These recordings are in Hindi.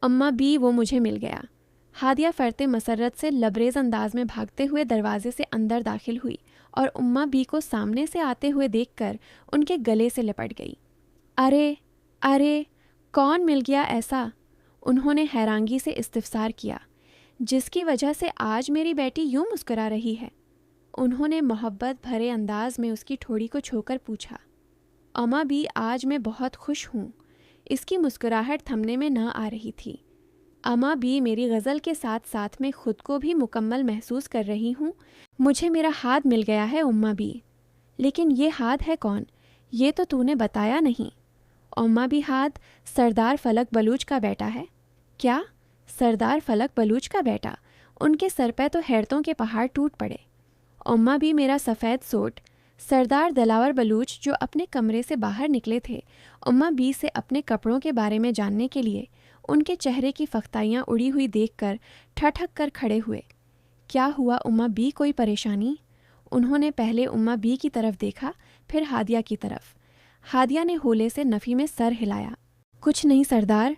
अम्मा बी वो मुझे मिल गया। हादिया फरते मसरत से लबरेज अंदाज में भागते हुए दरवाजे से अंदर दाखिल हुई और उम्मा बी को सामने से आते हुए देखकर उनके गले से लिपट गई। अरे अरे, कौन मिल गया ऐसा? उन्होंने हैरानगी से इस्तिफसार किया, जिसकी वजह से आज मेरी बेटी यूं मुस्कुरा रही है। उन्होंने मोहब्बत भरे अंदाज में उसकी ठोड़ी को छूकर पूछा। अम्मा बी, आज मैं बहुत खुश हूँ। इसकी मुस्कुराहट थमने में न आ रही थी। अम्मा बी, मेरी गज़ल के साथ साथ मैं खुद को भी मुकम्मल महसूस कर रही हूँ। मुझे मेरा हाथ मिल गया है उम्मा बी। लेकिन ये हाथ है कौन? ये तो तूने बताया नहीं। उम्मा बी, हाथ सरदार फलक बलूच का बेटा है। क्या? सरदार फलक बलूच का बेटा? उनके सर पे तो हैरतों के पहाड़ टूट पड़े। उम्मा बी, मेरा सफ़ेद सूट। सरदार दिलावर बलूच जो अपने कमरे से बाहर निकले थे उम्मा बी से अपने कपड़ों के बारे में जानने के लिए, उनके चेहरे की फख्ताइयाँ उड़ी हुई देखकर ठठक कर खड़े हुए। क्या हुआ उम्मा बी, कोई परेशानी? उन्होंने पहले उम्मा बी की तरफ देखा, फिर हादिया की तरफ। हादिया ने होले से नफ़ी में सर हिलाया। कुछ नहीं सरदार।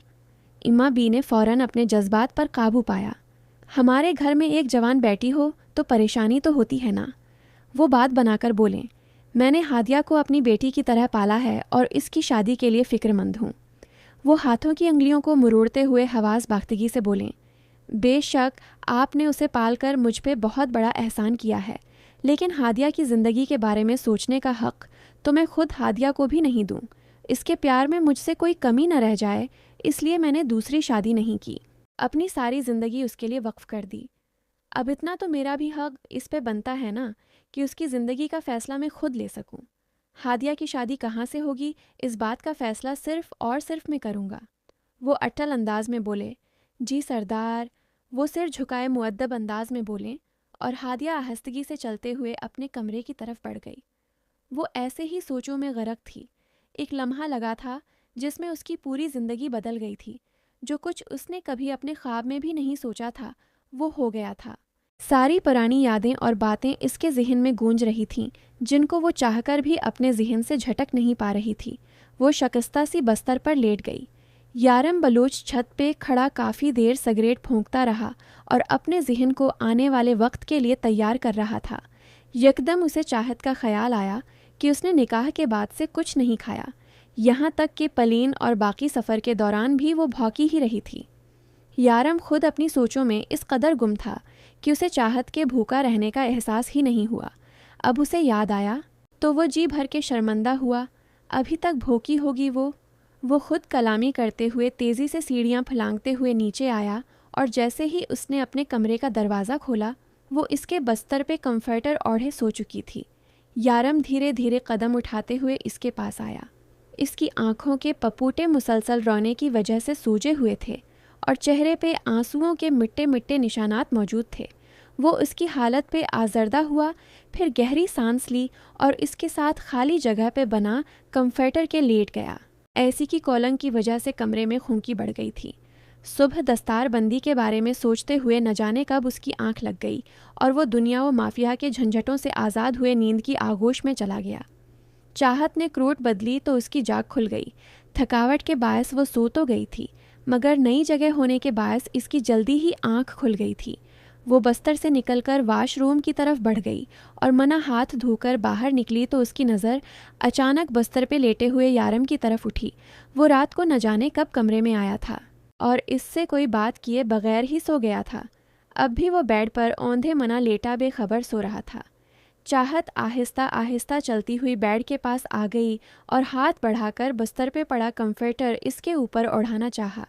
उम्मा बी ने फ़ौरन अपने जज्बात पर काबू पाया। हमारे घर में एक जवान बेटी हो तो परेशानी तो होती है ना। वो बात बनाकर बोलें, मैंने हादिया को अपनी बेटी की तरह पाला है और इसकी शादी के लिए फ़िक्रमंद हूँ। वो हाथों की अंगलियों को मुरोड़ते हुए हवास बाख्तगी से बोलें, बेशक आपने उसे पालकर मुझ पे बहुत बड़ा एहसान किया है, लेकिन हादिया की ज़िंदगी के बारे में सोचने का हक़ तो मैं खुद हादिया को भी नहीं दूँ। इसके प्यार में मुझसे कोई कमी न रह जाए, इसलिए मैंने दूसरी शादी नहीं की। अपनी सारी ज़िंदगी उसके लिए वक्फ़ कर दी। अब इतना तो मेरा भी हक़ इस पे बनता है ना कि उसकी ज़िंदगी का फ़ैसला मैं खुद ले सकूं। हादिया की शादी कहाँ से होगी, इस बात का फ़ैसला सिर्फ़ और सिर्फ़ मैं करूँगा। वो अटल अंदाज में बोले, जी सरदार। वो सिर झुकाए मुअद्दब अंदाज में बोलें और हादिया आहिस्तगी से चलते हुए अपने कमरे की तरफ बढ़ गई। वो ऐसे ही सोचों में गरक थी। एक लम्हा लगा था जिसमें उसकी पूरी ज़िंदगी बदल गई थी। जो कुछ उसने कभी अपने ख्वाब में भी नहीं सोचा था, वो हो गया था। सारी पुरानी यादें और बातें इसके ज़हन में गूंज रही थीं, जिनको वो चाहकर भी अपने ज़हन से झटक नहीं पा रही थी। वो शकस्ता सी बस्तर पर लेट गई। यारम बलोच छत पे खड़ा काफ़ी देर सिगरेट फूंकता रहा और अपने ज़हन को आने वाले वक्त के लिए तैयार कर रहा था। यकदम उसे चाहत का ख्याल आया कि उसने निकाह के बाद से कुछ नहीं खाया। यहाँ तक कि पलीन और बाकी सफ़र के दौरान भी वो भौंकी ही रही थी। यारम खुद अपनी सोचों में इस कदर गुम था कि उसे चाहत के भूखा रहने का एहसास ही नहीं हुआ। अब उसे याद आया तो वो जी भर के शर्मिंदा हुआ। अभी तक भूखी होगी वो खुद कलामी करते हुए तेज़ी से सीढ़ियाँ फलांगते हुए नीचे आया और जैसे ही उसने अपने कमरे का दरवाज़ा खोला, वो इसके बस्तर पे कंफर्टर ओढ़े सो चुकी थी। यारम धीरे धीरे कदम उठाते हुए इसके पास आया। इसकी आँखों के पपूटे मुसलसल रोने की वजह से सूजे हुए थे और चेहरे पे आंसुओं के मिट्टे मिट्टे निशानात मौजूद थे। वो उसकी हालत पे आज़रदा हुआ, फिर गहरी सांस ली और इसके साथ खाली जगह पे बना कंफर्टर के लेट गया। ऐसी की कॉलंग की वजह से कमरे में खूंकी बढ़ गई थी। सुबह दस्तार बंदी के बारे में सोचते हुए न जाने कब उसकी आंख लग गई और वो दुनिया व माफिया के झंझटों से आज़ाद हुए नींद की आगोश में चला गया। चाहत ने क्रोट बदली तो उसकी जाग खुल गई। थकावट के बायस वो सो तो गई थी, मगर नई जगह होने के बायस इसकी जल्दी ही आंख खुल गई थी। वो बस्तर से निकलकर वाशरूम की तरफ बढ़ गई और मना हाथ धोकर बाहर निकली तो उसकी नज़र अचानक बस्तर पे लेटे हुए यारम की तरफ उठी। वो रात को न जाने कब कमरे में आया था और इससे कोई बात किए बगैर ही सो गया था। अब भी वो बेड पर औंधे मना लेटा बेखबर सो रहा था। चाहत आहिस्ता आहिस्ता चलती हुई बेड के पास आ गई और हाथ बढ़ाकर बस्तर पे पड़ा कंफर्टर इसके ऊपर ओढ़ाना चाहा।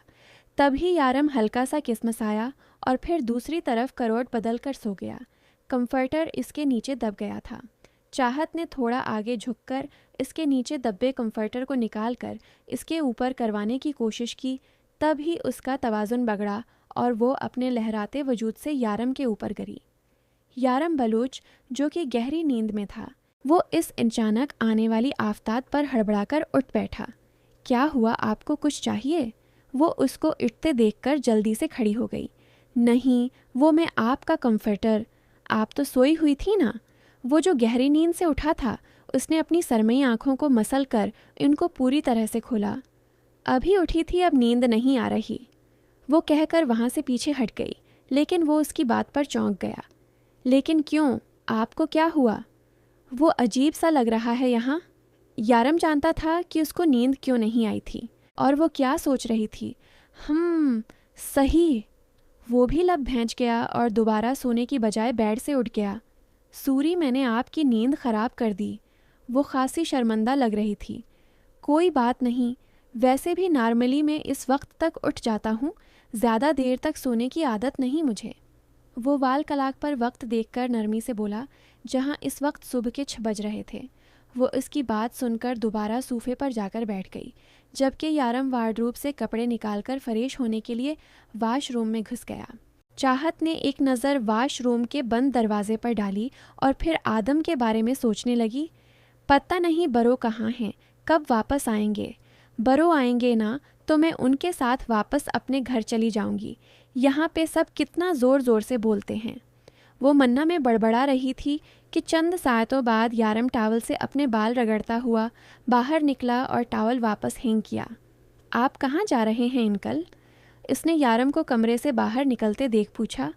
तभी यारम हल्का सा किस्मसाया और फिर दूसरी तरफ करवट बदल कर सो गया। कंफर्टर इसके नीचे दब गया था। चाहत ने थोड़ा आगे झुककर इसके नीचे दबे कंफर्टर को निकालकर इसके ऊपर करवाने की कोशिश की। तब ही उसका तवाज़ुन बगड़ा और वो अपने लहराते वजूद से यारम के ऊपर गिरी। यारम बलूच, जो कि गहरी नींद में था, वो इस अचानक आने वाली आफताब पर हड़बड़ाकर उठ बैठा। क्या हुआ, आपको कुछ चाहिए? वो उसको उठते देखकर जल्दी से खड़ी हो गई। नहीं, वो मैं आपका कंफर्टर। आप तो सोई हुई थी ना। वो जो गहरी नींद से उठा था, उसने अपनी सरमई आंखों को मसल कर इनको पूरी तरह से खोला। अभी उठी थी, अब नींद नहीं आ रही। वो कहकर वहाँ से पीछे हट गई, लेकिन वो उसकी बात पर चौंक गया। लेकिन क्यों? आपको क्या हुआ? वो अजीब सा लग रहा है यहाँ। यारम जानता था कि उसको नींद क्यों नहीं आई थी और वो क्या सोच रही थी। सही। वो भी लब भैंच गया और दोबारा सोने की बजाय बेड से उठ गया। सूरी, मैंने आपकी नींद खराब कर दी। वो खासी शर्मिंदा लग रही थी। कोई बात नहीं, वैसे भी नॉर्मली मैं इस वक्त तक उठ जाता हूँ, ज़्यादा देर तक सोने की आदत नहीं मुझे। वो वाल कलाक पर वक्त देखकर नरमी से बोला, जहाँ इस वक्त सुबह के 6 बज रहे थे। वो इसकी बात सुनकर दोबारा सूफे पर जाकर बैठ गई, जबकि यारम वार्डरोब से कपड़े निकालकर फ्रेश होने के लिए वाशरूम में घुस गया। चाहत ने एक नज़र वाशरूम के बंद दरवाजे पर डाली और फिर आदम के बारे में सोचने लगी। पता नहीं बरो कहाँ हैं, कब वापस आएंगे। बरो आएंगे ना तो मैं उनके साथ वापस अपने घर चली जाऊंगी। यहाँ पे सब कितना ज़ोर ज़ोर से बोलते हैं। वो मन्ना में बड़बड़ा रही थी कि चंद सायतों बाद यारम टावल से अपने बाल रगड़ता हुआ बाहर निकला और टावल वापस हैंग किया। आप कहाँ जा रहे हैं अंकल? इसने यारम को कमरे से बाहर निकलते देख पूछा।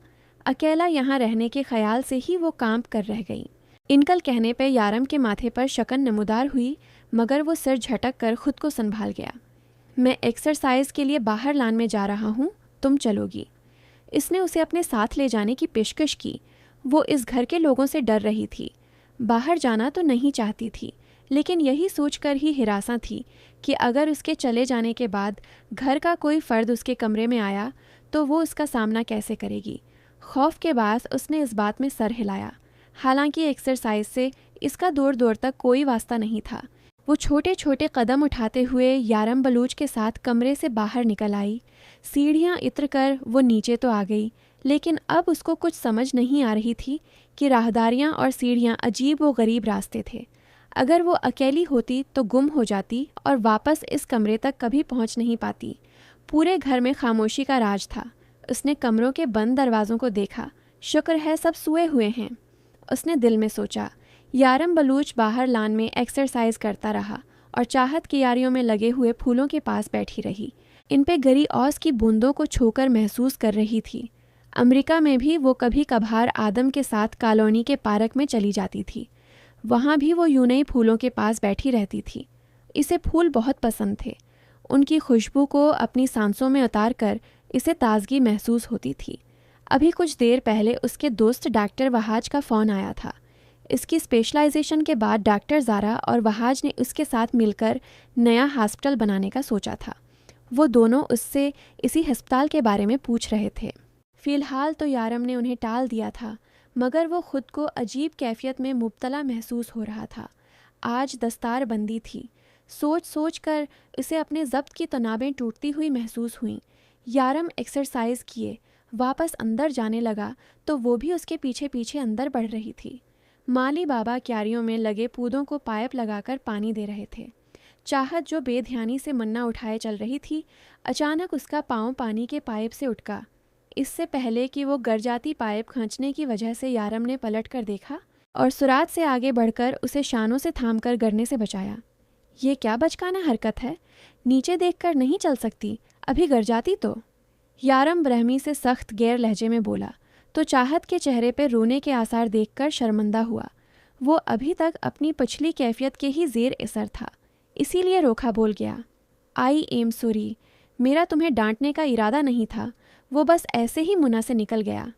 अकेला यहाँ रहने के ख्याल से ही वो कांप कर रह गई। इनकल कहने पर यारम के माथे पर शकन नमूदार हुई, मगर वो सिर झटक कर खुद को संभाल गया। मैं एक्सरसाइज के लिए बाहर लान में जा रहा हूँ, तुम चलोगी? इसने उसे अपने साथ ले जाने की पेशकश की। वो इस घर के लोगों से डर रही थी। बाहर जाना तो नहीं चाहती थी, लेकिन यही सोचकर ही हिरासा थी कि अगर उसके चले जाने के बाद घर का कोई फ़र्द उसके कमरे में आया तो वो उसका सामना कैसे करेगी। खौफ के बाद उसने इस बात में सर हिलाया। हालांकि एक्सरसाइज से इसका दूर दूर तक कोई वास्ता नहीं था। वो छोटे छोटे कदम उठाते हुए यारम बलूच के साथ कमरे से बाहर निकल आई। सीढ़ियाँ इतर कर वो नीचे तो आ गई, लेकिन अब उसको कुछ समझ नहीं आ रही थी कि राहदारियाँ और सीढ़ियाँ अजीब व गरीब रास्ते थे। अगर वो अकेली होती तो गुम हो जाती और वापस इस कमरे तक कभी पहुँच नहीं पाती। पूरे घर में खामोशी का राज था। उसने कमरों के बंद दरवाज़ों को देखा। शुक्र है सब सोए हुए हैं, उसने दिल में सोचा। यारम बलूच बाहर लान में एक्सरसाइज करता रहा और चाहत कियारियों में लगे हुए फूलों के पास बैठी रही। इन पे गरी औस की बूंदों को छूकर महसूस कर रही थी। अमेरिका में भी वो कभी कभार आदम के साथ कॉलोनी के पार्क में चली जाती थी। वहाँ भी वो यूं ही फूलों के पास बैठी रहती थी। इसे फूल बहुत पसंद थे। उनकी खुशबू को अपनी सांसों में उतार कर इसे ताजगी महसूस होती थी। अभी कुछ देर पहले उसके दोस्त डॉक्टर वहाज का फ़ोन आया था। इसकी स्पेशलाइजेशन के बाद डॉक्टर ज़ारा और वहाज ने उसके साथ मिलकर नया हॉस्पिटल बनाने का सोचा था। वो दोनों उससे इसी अस्पताल के बारे में पूछ रहे थे। फ़िलहाल तो यारम ने उन्हें टाल दिया था, मगर वो खुद को अजीब कैफियत में मुब्तला महसूस हो रहा था। आज दस्तार बंदी थी। सोच सोच कर उसे अपने ज़ब्त की तनाबें टूटती हुई महसूस हुईं। यारम एक्सरसाइज किए वापस अंदर जाने लगा तो वो भी उसके पीछे पीछे अंदर बढ़ रही थी। माली बाबा क्यारियों में लगे पौधों को पाइप लगाकर पानी दे रहे थे। चाहत जो बेध्यानी से मन्ना उठाए चल रही थी, अचानक उसका पाँव पानी के पाइप से उठका। इससे पहले कि वो गरजाती पाइप खींचने की वजह से यारम ने पलट कर देखा और सुरात से आगे बढ़कर उसे शानों से थामकर गिरने से बचाया। ये क्या बचकाना हरकत है? नीचे देखकर नहीं चल सकती, अभी गरजाती तो। यारम ब्रह्मी से सख्त गैर लहजे में बोला तो चाहत के चेहरे पर रोने के आसार देखकर शर्मिंदा हुआ। वो अभी तक अपनी पिछली कैफियत के ही ज़ेर असर था, इसीलिए रोखा बोल गया। आई एम सॉरी, मेरा तुम्हें डांटने का इरादा नहीं था, वो बस ऐसे ही मुंह से निकल गया।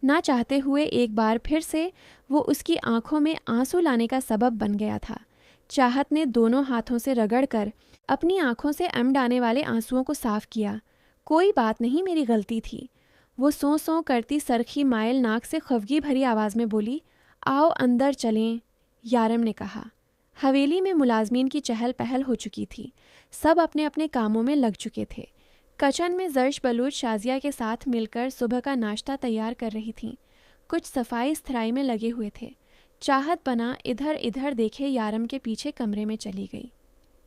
ना चाहते हुए एक बार फिर से वो उसकी आंखों में आंसू लाने का सबब बन गया था। चाहत ने दोनों हाथों से रगड़कर अपनी आंखों से अमड आने वाले आंसुओं को साफ किया। कोई बात नहीं, मेरी गलती थी। वो सौ सौ करती सरखी माइल नाक से खफगी भरी आवाज़ में बोली। आओ अंदर चलें, यारम ने कहा। हवेली में मुलाजमीन की चहल पहल हो चुकी थी। सब अपने अपने कामों में लग चुके थे। किचन में जर्श बलूच शाजिया के साथ मिलकर सुबह का नाश्ता तैयार कर रही थीं। कुछ सफाई स्थराई में लगे हुए थे। चाहत बना इधर इधर देखे यारम के पीछे कमरे में चली गई।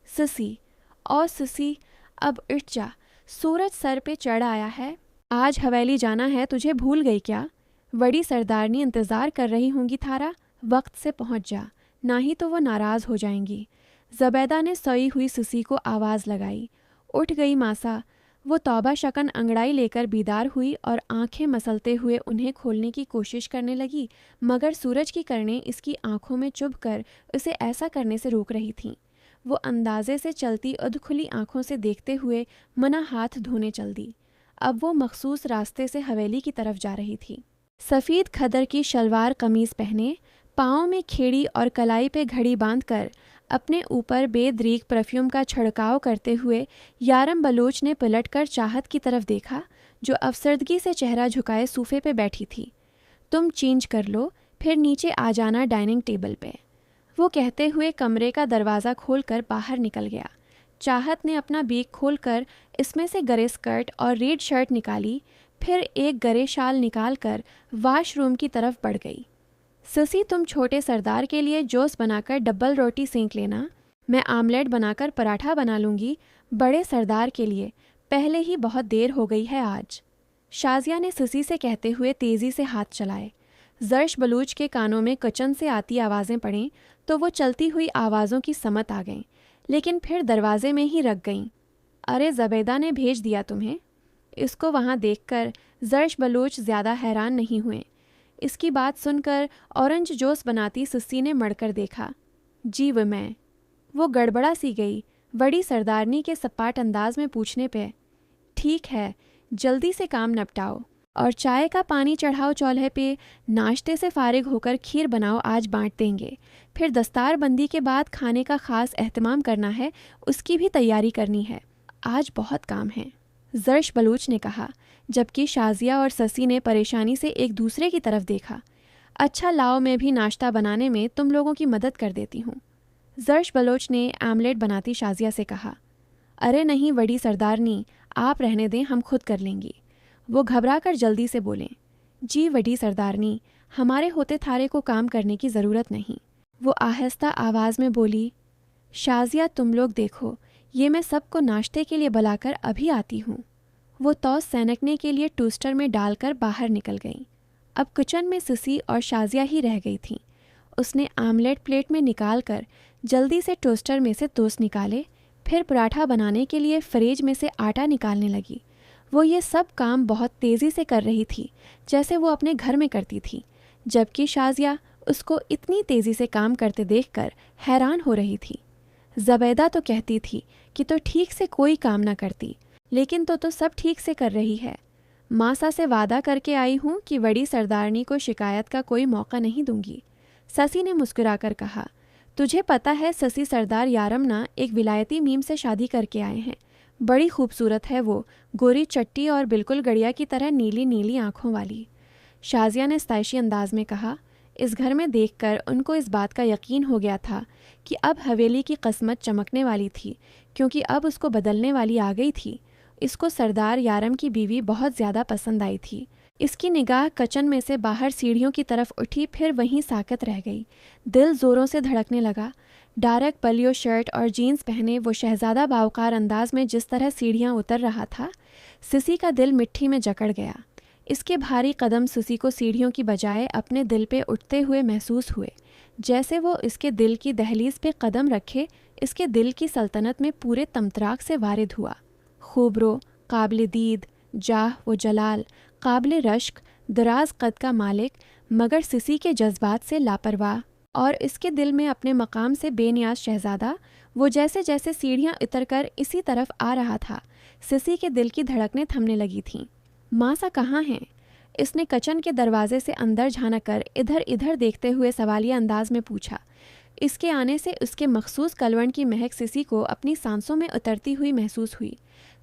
ससी, और ससी, अब उठ जा, सूरज सर पे चढ़ आया है। आज हवेली जाना है, तुझे भूल गई क्या? बड़ी सरदारनी इंतज़ार कर रही होंगी थारा, वक्त से पहुंच जा, ना ही तो वो नाराज़ हो जाएंगी। ज़बैदा ने सोई हुई ससी को आवाज़ लगाई। उठ गई मासा, वो तौबा शकन अंगड़ाई लेकर बीदार हुई और आंखें मसलते हुए उन्हें खोलने की कोशिश करने लगी, मगर सूरज की किरणें इसकी आंखों में चुभकर उसे ऐसा करने से रोक रही थीं। वो अंदाजे से चलती अधखुली आंखों से देखते हुए मना हाथ धोने चल दी। अब वो मखसूस रास्ते से हवेली की तरफ जा रही थी। सफ़ेद खदर की शलवार कमीज़ पहने, पाँव में खेड़ी और कलाई पे घड़ी बांधकर अपने ऊपर बेदरीक परफ्यूम का छिड़काव करते हुए यारम बलोच ने पलटकर चाहत की तरफ देखा, जो अफसरदगी से चेहरा झुकाए सूफे पे बैठी थी। तुम चेंज कर लो, फिर नीचे आ जाना डाइनिंग टेबल पे। वो कहते हुए कमरे का दरवाज़ा खोलकर बाहर निकल गया। चाहत ने अपना बैग खोलकर इसमें से गरे स्कर्ट और रेड शर्ट निकाली, फिर एक गरे शाल निकालकर वाशरूम की तरफ बढ़ गई। ससी, तुम छोटे सरदार के लिए जोस बनाकर डबल रोटी सेंक लेना, मैं आमलेट बनाकर पराठा बना लूँगी बड़े सरदार के लिए, पहले ही बहुत देर हो गई है आज। शाजिया ने ससी से कहते हुए तेज़ी से हाथ चलाए। जर्श बलूच के कानों में किचन से आती आवाज़ें पड़ीं तो वो चलती हुई आवाज़ों की समत आ गईं, लेकिन फिर दरवाजे में ही रख गईं। अरे ज़बैदा ने भेज दिया तुम्हें? इसको वहाँ देखकर जर्श बलूच ज़्यादा हैरान नहीं हुए। इसकी बात सुनकर ऑरेंज जोस बनाती सस्सी ने मड़कर देखा। जी मैं। वो गड़बड़ा सी गई बड़ी सरदारनी के सपाट अंदाज में पूछने पे। ठीक है, जल्दी से काम निपटाओ और चाय का पानी चढ़ाओ चौल्हे पे, नाश्ते से फारिग होकर खीर बनाओ, आज बांट देंगे। फिर दस्तार बंदी के बाद खाने का ख़ास एहतमाम करना है, उसकी भी तैयारी करनी है। आज बहुत काम है, जर्श बलूच ने कहा, जबकि शाजिया और ससी ने परेशानी से एक दूसरे की तरफ देखा। अच्छा लाओ, मैं भी नाश्ता बनाने में तुम लोगों की मदद कर देती हूँ, जर्श बलोच ने आमलेट बनाती शाजिया से कहा। अरे नहीं बड़ी सरदारनी, आप रहने दें, हम खुद कर लेंगी। वो घबराकर जल्दी से बोलें। जी बड़ी सरदारनी, हमारे होते थारे को काम करने की ज़रूरत नहीं। वो आहिस्ता आवाज़ में बोली। शाजिया, तुम लोग देखो, ये मैं सबको नाश्ते के लिए बुलाकर अभी आती हूँ। वो तौस सैनकने के लिए टोस्टर में डालकर बाहर निकल गई। अब किचन में ससी और शाजिया ही रह गई थीं। उसने आमलेट प्लेट में निकाल कर जल्दी से टोस्टर में से टोस्ट निकाले, फिर पराठा बनाने के लिए फ्रिज में से आटा निकालने लगी। वो ये सब काम बहुत तेज़ी से कर रही थी, जैसे वो अपने घर में करती थी, जबकि शाजिया उसको इतनी तेज़ी से काम करते देखकर हैरान हो रही थी। ज़बैदा तो कहती थी कि तो ठीक से कोई काम ना करती, लेकिन तो सब ठीक से कर रही है। मासा से वादा करके आई हूँ कि बड़ी सरदारनी को शिकायत का कोई मौका नहीं दूंगी। ससी ने मुस्कुराकर कहा। तुझे पता है ससी, सरदार यारमना एक विलायती मीम से शादी करके आए हैं। बड़ी खूबसूरत है वो, गोरी चट्टी और बिल्कुल गड़िया की तरह नीली नीली आँखों वाली। शाजिया ने स्ताइशी अंदाज में कहा। इस घर में देखकर उनको इस बात का यकीन हो गया था कि अब हवेली की किस्मत चमकने वाली थी, क्योंकि अब उसको बदलने वाली आ गई थी। इसको सरदार यारम की बीवी बहुत ज़्यादा पसंद आई थी। इसकी निगाह किचन में से बाहर सीढ़ियों की तरफ उठी, फिर वहीं साकत रह गई। दिल ज़ोरों से धड़कने लगा। डार्क पलियो शर्ट और जीन्स पहने वो शहजादा बावकार अंदाज में जिस तरह सीढ़ियाँ उतर रहा था, सिसी का दिल मिट्टी में जकड़ गया। इसके भारी कदम सिसी को सीढ़ियों की बजाय अपने दिल पे उठते हुए महसूस हुए, जैसे वो इसके दिल की दहलीज पे कदम रखे इसके दिल की सल्तनत में पूरे तमतराक से वारिद हुआ। खूबरो, काबिल दीद, जाह व जलाल, काबिल रश्क, दराज कद का मालिक, मगर सिसी के जज्बात से लापरवाह और इसके दिल में अपने मकाम से बेनियाज शहजादा, वो जैसे जैसे सीढ़ियाँ उतरकर इसी तरफ आ रहा था, सिसी के दिल की धड़कनें थमने लगी थीं। मासा कहाँ हैं? इसने किचन के दरवाजे से अंदर झाँक कर इधर इधर देखते हुए सवालिया अंदाज में पूछा। इसके आने से उसके मखसूस कलवण की महक सिसी को अपनी सांसों में उतरती हुई महसूस हुई।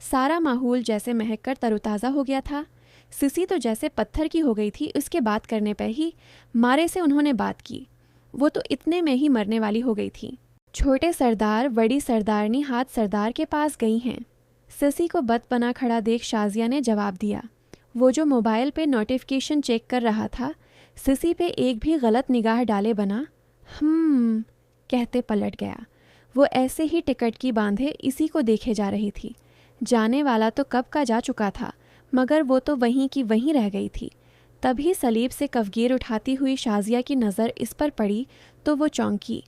सारा माहौल जैसे महक कर तरोताज़ा हो गया था। सिसी तो जैसे पत्थर की हो गई थी उसके बात करने पर ही। मारे से उन्होंने बात की, वो तो इतने में ही मरने वाली हो गई थी। छोटे सरदार, बड़ी सरदारनी हाथ सरदार के पास गई हैं। सिसी को बत बना खड़ा देख शाजिया ने जवाब दिया। वो जो मोबाइल पे नोटिफिकेशन चेक कर रहा था, सिसी पे एक भी गलत निगाह डाले बना कहते पलट गया। वो ऐसे ही टिकट की बांधे इसी को देखे जा रही थी। जाने वाला तो कब का जा चुका था, मगर वो तो वहीं की वहीं रह गई थी। तभी सलीब से कफगीर उठाती हुई शाजिया की नज़र इस पर पड़ी तो वो चौंकी।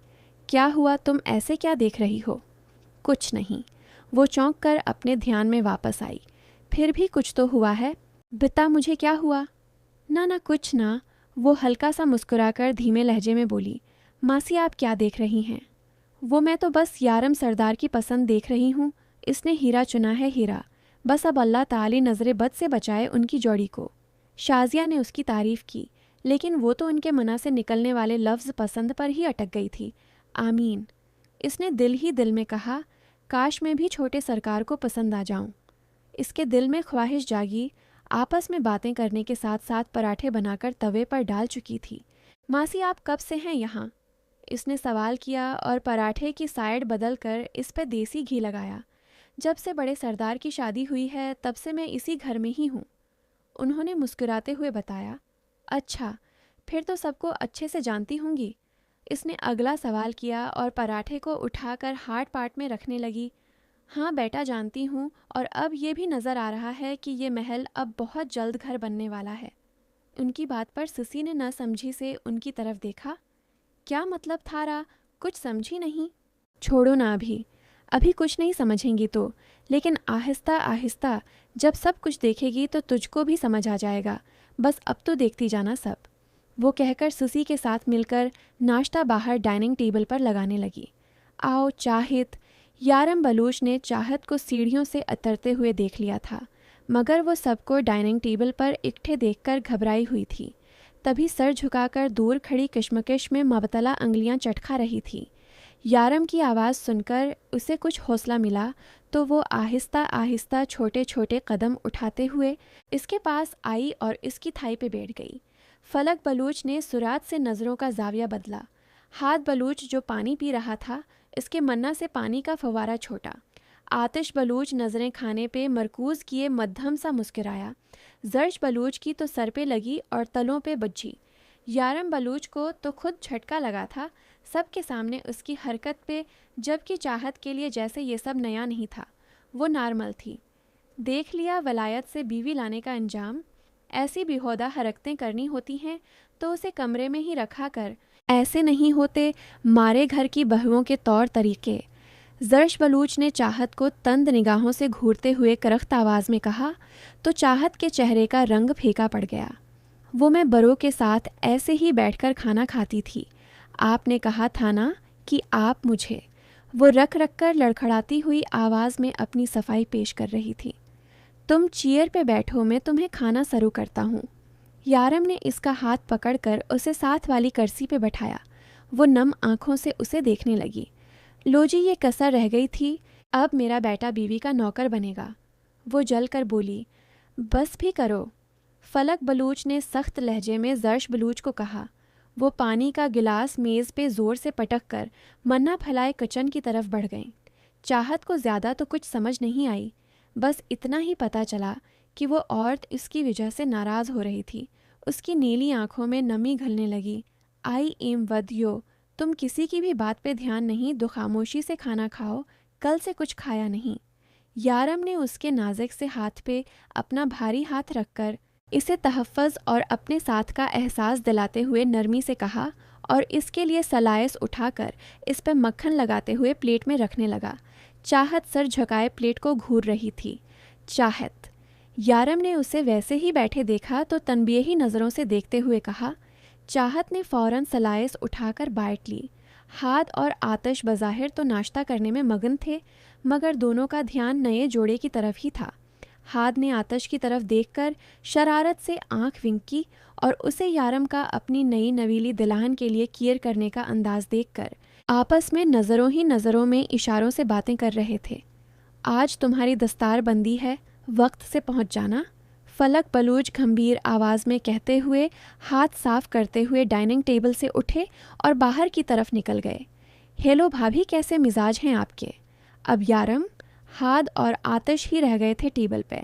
क्या हुआ, तुम ऐसे क्या देख रही हो? कुछ नहीं, वो चौंक कर अपने ध्यान में वापस आई। फिर भी कुछ तो हुआ है। बता मुझे क्या हुआ। ना ना कुछ ना, वो हल्का सा मुस्कुराकर धीमे लहजे में बोली। मासी आप क्या देख रही हैं। वो मैं तो बस यारम सरदार की पसंद देख रही हूँ। इसने हीरा चुना है, हीरा। बस अब अल्लाह ताली नजरे बद से बचाए उनकी जोड़ी को। शाजिया ने उसकी तारीफ की, लेकिन वो तो उनके मना से निकलने वाले लफ्ज़ पसंद पर ही अटक गई थी। आमीन, इसने दिल ही दिल में कहा। काश मैं भी छोटे सरकार को पसंद आ जाऊं। इसके दिल में ख्वाहिश जागी। आपस में बातें करने के साथ साथ पराठे बनाकर तवे पर डाल चुकी थी। मासी आप कब से हैं यहाँ। इसने सवाल किया और पराठे की साइड बदल कर इस पर देसी घी लगाया। जब से बड़े सरदार की शादी हुई है तब से मैं इसी घर में ही हूँ, उन्होंने मुस्कुराते हुए बताया। अच्छा, फिर तो सबको अच्छे से जानती होंगी। इसने अगला सवाल किया और पराठे को उठाकर हाथ पाट में रखने लगी। हाँ बेटा जानती हूँ, और अब ये भी नज़र आ रहा है कि ये महल अब बहुत जल्द घर बनने वाला है। उनकी बात पर सिसी ने न समझी से उनकी तरफ देखा। क्या मतलब थारा, कुछ समझी नहीं। छोड़ो ना, अभी कुछ नहीं समझेंगी तो, लेकिन आहिस्ता आहिस्ता जब सब कुछ देखेगी तो तुझको भी समझ आ जाएगा। बस अब तो देखती जाना सब। वो कहकर सिसी के साथ मिलकर नाश्ता बाहर डाइनिंग टेबल पर लगाने लगी। आओ चाहित। यारम बलूच ने चाहत को सीढ़ियों से उतरते हुए देख लिया था, मगर वो सबको डाइनिंग टेबल पर इकट्ठे देखकर घबराई हुई थी। तभी सर झुकाकर दूर खड़ी किश्मकिश में मबतला अंगलियां चटका रही थी। यारम की आवाज़ सुनकर उसे कुछ हौसला मिला तो वो आहिस्ता आहिस्ता छोटे छोटे कदम उठाते हुए इसके पास आई और इसकी थाई पे बैठ गई। फलक बलूच ने सुरात से नज़रों का जाविया बदला। हाथ बलूच जो पानी पी रहा था, इसके मन्ना से पानी का फवारा छोटा। आतिश बलूच नज़रें खाने पे मरकूज़ किए मध्यम सा मुस्कुराया। जर्श बलूच की तो सर पे लगी और तलों पे बज्जी। यारम बलूच को तो खुद झटका लगा था सबके सामने उसकी हरकत पे, जबकि चाहत के लिए जैसे ये सब नया नहीं था, वो नॉर्मल थी। देख लिया वलायत से बीवी लाने का अंजाम। ऐसी बेहुदा हरकतें करनी होती हैं तो उसे कमरे में ही रखा कर, ऐसे नहीं होते मारे घर की बहुओं के तौर तरीके। जर्श बलूच ने चाहत को तंद निगाहों से घूरते हुए करख्त आवाज़ में कहा तो चाहत के चेहरे का रंग फीका पड़ गया। वो मैं बरों के साथ ऐसे ही बैठकर खाना खाती थी। आपने कहा था ना कि आप मुझे। वो रख रख कर लड़खड़ाती हुई आवाज़ में अपनी सफाई पेश कर रही थी। तुम चेयर पे बैठो, मैं तुम्हें खाना सर्व करता हूँ। यारम ने इसका हाथ पकड़कर उसे साथ वाली कुर्सी पे बैठाया। वो नम आंखों से उसे देखने लगी। लो जी, ये कसर रह गई थी, अब मेरा बेटा बीवी का नौकर बनेगा। वो जल कर बोली। बस भी करो, फलक बलूच ने सख्त लहजे में जर्श बलूच को कहा। वो पानी का गिलास मेज़ पे ज़ोर से पटक कर मन्ना फैलाए किचन की तरफ बढ़ गईं। चाहत को ज़्यादा तो कुछ समझ नहीं आई, बस इतना ही पता चला कि वो औरत इसकी वजह से नाराज़ हो रही थी। उसकी नीली आंखों में नमी घलने लगी। आई एम वद यो, तुम किसी की भी बात पे ध्यान नहीं दो, खामोशी से खाना खाओ, कल से कुछ खाया नहीं। यारम ने उसके नाजुक से हाथ पे अपना भारी हाथ रखकर इसे तहफ़्फ़ुज़ और अपने साथ का एहसास दिलाते हुए नरमी से कहा और इसके लिए सलाइस उठाकर इस पर मक्खन लगाते हुए प्लेट में रखने लगा। चाहत सर झुकाए प्लेट को घूर रही थी। चाहत। यारम ने उसे वैसे ही बैठे देखा तो तनबीही नज़रों से देखते हुए कहा। चाहत ने फ़ौरन सलाइस उठाकर बाँट ली। हाथ और आतिश बज़ाहिर तो नाश्ता करने में मगन थे, मगर दोनों का ध्यान नए जोड़े की तरफ ही था। हाथ ने आतिश की तरफ देखकर शरारत से आंख विंकी और उसे यारम का अपनी नई नवीली दिलाहन के लिए कियर करने का अंदाज देखकर आपस में नज़रों ही नज़रों में इशारों से बातें कर रहे थे। आज तुम्हारी दस्तार बंदी है, वक्त से पहुंच जाना, फलक बलूच गंभीर आवाज़ में कहते हुए हाथ साफ करते हुए डाइनिंग टेबल से उठे और बाहर की तरफ निकल गए। हेलो भाभी, कैसे मिजाज हैं आपके। अब यारम, हाथ और आतिश ही रह गए थे टेबल पे।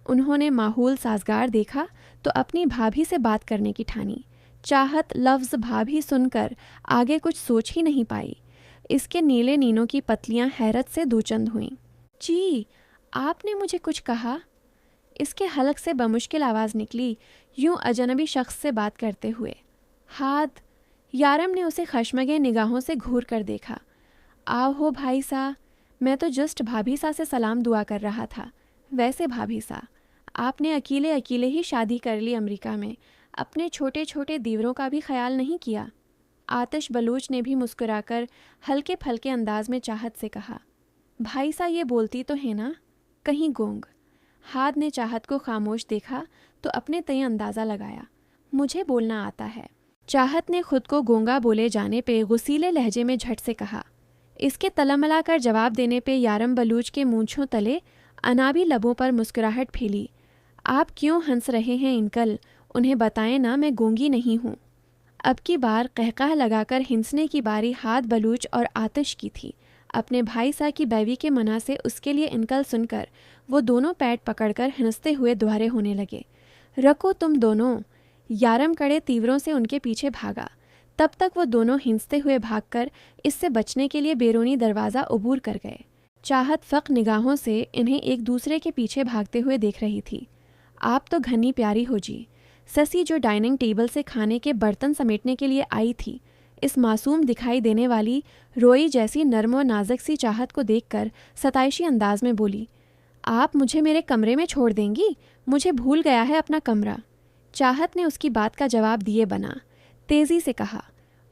उन्होंने माहौल साजगार देखा तो अपनी भाभी से बात करने की ठानी। चाहत लफ्ज़ भाभी सुनकर आगे कुछ सोच ही नहीं पाई। इसके नीले नीनों की पतलियां हैरत से दूचंद हुईं। जी, आपने मुझे कुछ कहा। इसके हलक से बमुश्किल आवाज़ निकली, यूं अजनबी शख्स से बात करते हुए। हाथ। यारम ने उसे खशमगे निगाहों से घूर कर देखा। आओ हो भाई सा, मैं तो जस्ट भाभी सा से सलाम दुआ कर रहा था। वैसे भाभी सा, आपने अकेले अकेले ही शादी कर ली अमेरिका में, अपने छोटे छोटे दीवरों का भी ख्याल नहीं किया। आतिश बलूच ने भी मुस्कुराकर हल्के फलके अंदाज में चाहत से कहा। भाई सा ये बोलती तो है ना, कहीं गूंग। हाद ने चाहत को खामोश देखा तो अपने तय अंदाज़ा लगाया। मुझे बोलना आता है। चाहत ने खुद को गूंगा बोले जाने पे गुस्सीले लहजे में झट से कहा। इसके तलमला कर जवाब देने पे यारम बलूच के मूंछों तले अनाबी लबों पर मुस्कुराहट फैली। आप क्यों हंस रहे हैं इंकल, उन्हें बताएं ना, मैं गूंगी नहीं हूँ। अब की बार कहकाह लगाकर हिंसने की बारी हाद बलूच और आतिश की थी। अपने भाई सा की बैवी के मना से उसके लिए इनकल सुनकर वो दोनों पैट पकड़कर हंसते हुए दुआरे होने लगे। रखो तुम दोनों। यारम कड़े तीवरों से उनके पीछे भागा। तब तक वो दोनों हिंसते हुए भागकर इससे बचने के लिए बैरूनी दरवाज़ा उबूर कर गए। चाहत फ़क़ निगाहों से इन्हें एक दूसरे के पीछे भागते हुए देख रही थी। आप तो घनी प्यारी हो जी। ससी जो डाइनिंग टेबल से खाने के बर्तन समेटने के लिए आई थी, इस मासूम दिखाई देने वाली रोई जैसी नर्म और नाजुक सी चाहत को देखकर सताइशी अंदाज में बोली, आप मुझे मेरे कमरे में छोड़ देंगी? मुझे भूल गया है अपना कमरा। चाहत ने उसकी बात का जवाब दिए बना तेज़ी से कहा।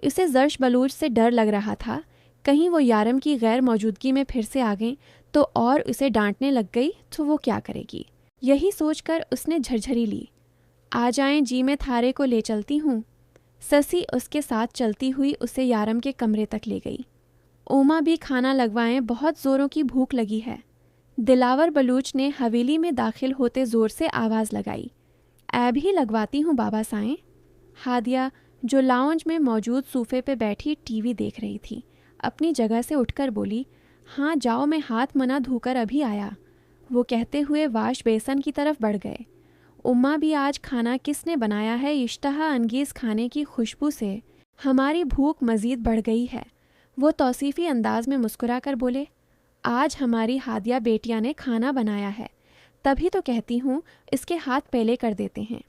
उसे जर्श बलूच से डर लग रहा था, कहीं वो यारम की गैर मौजूदगी में फिर से आ गई तो और उसे डांटने लग गई तो वो क्या करेगी। यही सोचकर उसने झरझरी ली। आ जाएं जी, मैं थारे को ले चलती हूँ। ससी उसके साथ चलती हुई उसे यारम के कमरे तक ले गई। ओमा भी खाना लगवाएं, बहुत ज़ोरों की भूख लगी है। दिलावर बलूच ने हवेली में दाखिल होते ज़ोर से आवाज़ लगाई। ऐब ही लगवाती हूँ बाबा साएं। हादिया जो लाउंज में मौजूद सोफे पे बैठी टीवी देख रही थी, अपनी जगह से उठकर बोली, हाँ जाओ, मैं हाथ मना धोकर अभी आया। वो कहते हुए वाश बेसन की तरफ बढ़ गए। उम्मा भी आज खाना किसने बनाया है, इश्तहा अंगेज़ खाने की खुशबू से हमारी भूख मज़ीद बढ़ गई है। वो तौसीफ़ी अंदाज में मुस्कुरा कर बोले, आज हमारी हादिया बेटिया ने खाना बनाया है, तभी तो कहती हूँ इसके हाथ पहले कर देते हैं।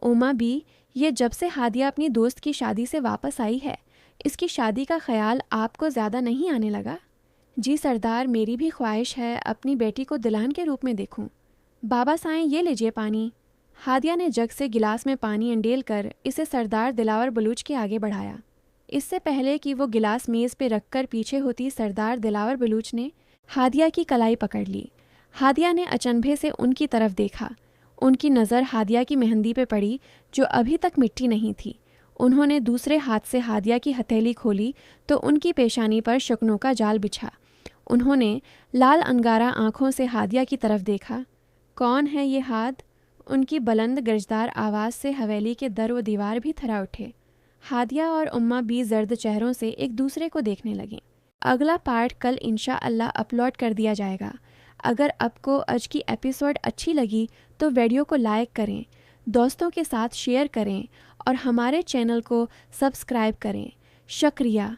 उमा भी, ये जब से हादिया अपनी दोस्त की शादी से वापस आई है, इसकी शादी का ख्याल आपको ज़्यादा नहीं आने लगा? जी सरदार, मेरी भी ख्वाहिश है अपनी बेटी को दुल्हन के रूप में देखूं। बाबा साएं, ये लीजिए पानी। हादिया ने जग से गिलास में पानी अंडेल कर इसे सरदार दिलावर बलूच के आगे बढ़ाया। इससे पहले कि वो गिलास मेज़ पे रखकर पीछे होती, सरदार दिलावर बलूच ने हादिया की कलाई पकड़ ली। हादिया ने अचंभे से उनकी तरफ देखा। उनकी नज़र हादिया की मेहंदी पे पड़ी जो अभी तक मिट्टी नहीं थी। उन्होंने दूसरे हाथ से हादिया की हथेली खोली तो उनकी पेशानी पर शुकनों का जाल बिछा। उन्होंने लाल अंगारा आंखों से हादिया की तरफ देखा। कौन है ये हाद? उनकी बुलंद गरजदार आवाज़ से हवेली के दर व दीवार भी थरा उठे। हादिया और उम्मा भी जर्द चेहरों से एक दूसरे को देखने लगें। अगला पार्ट कल इंशाअल्लाह अपलोड कर दिया जाएगा। अगर आपको आज की एपिसोड अच्छी लगी तो वीडियो को लाइक करें, दोस्तों के साथ शेयर करें और हमारे चैनल को सब्सक्राइब करें। शुक्रिया।